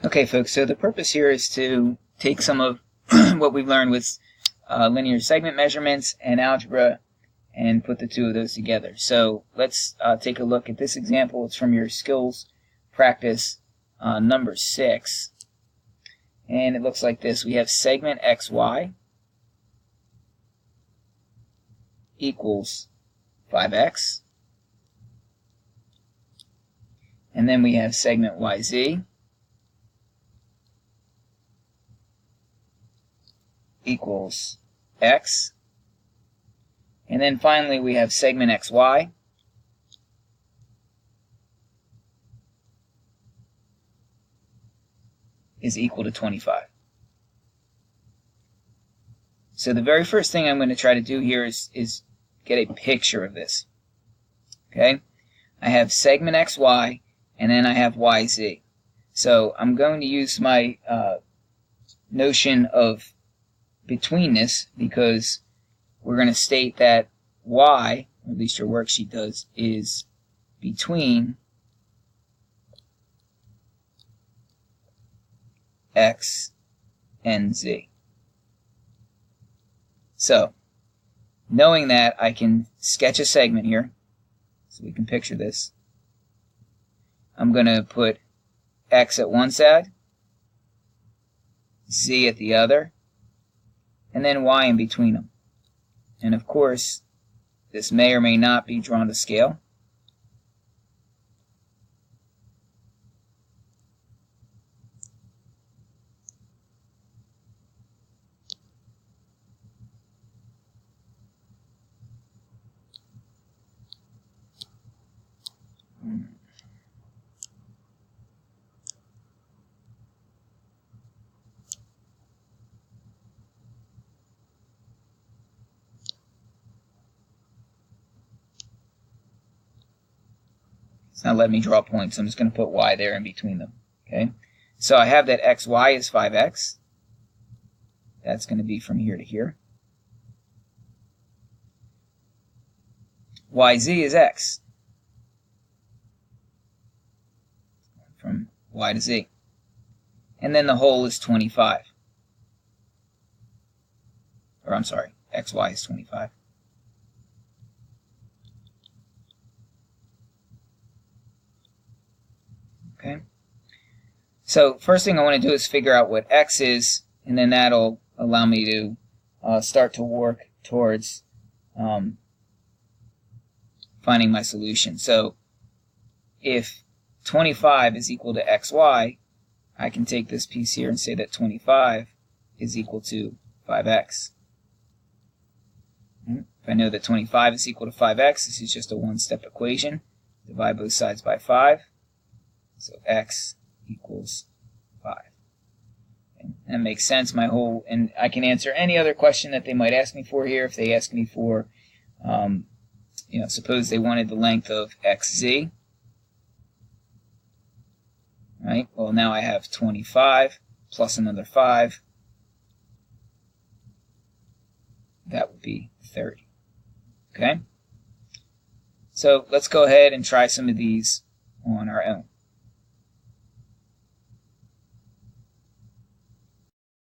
Okay, folks, so the purpose here is to take some of what we've learned with linear segment measurements and algebra and put the two of those together. So let's take a look at this example. It's from your skills practice number 6. And it looks like this. We have segment XY equals 5x. And then we have segment YZ equals x. And then finally we have segment XY is equal to 25. So the very first thing I'm going to try to do here is get a picture of this. Okay? I have segment XY and then I have YZ. So I'm going to use my notion of betweenness, because we're going to state that y, or at least your worksheet does, is between x and z. So, knowing that, I can sketch a segment here, so we can picture this. I'm going to put x at one side, z at the other, and then y in between them. And of course, this may or may not be drawn to scale. It's not letting me draw points. I'm just going to put y there in between them. Okay, so I have that xy is 5x. That's going to be from here to here. YZ is x. From y to z. And then the whole is 25. Or I'm sorry, xy is 25. Okay. So first thing I want to do is figure out what x is, and then that'll allow me to start to work towards finding my solution. So if 25 is equal to xy, I can take this piece here and say that 25 is equal to 5x. If I know that 25 is equal to 5x, this is just a one-step equation. Divide both sides by 5. So x equals 5. And that makes sense. And I can answer any other question that they might ask me for here. If they ask me for, suppose they wanted the length of xz. Right? Well, now I have 25 plus another 5. That would be 30. Okay? So let's go ahead and try some of these on our own.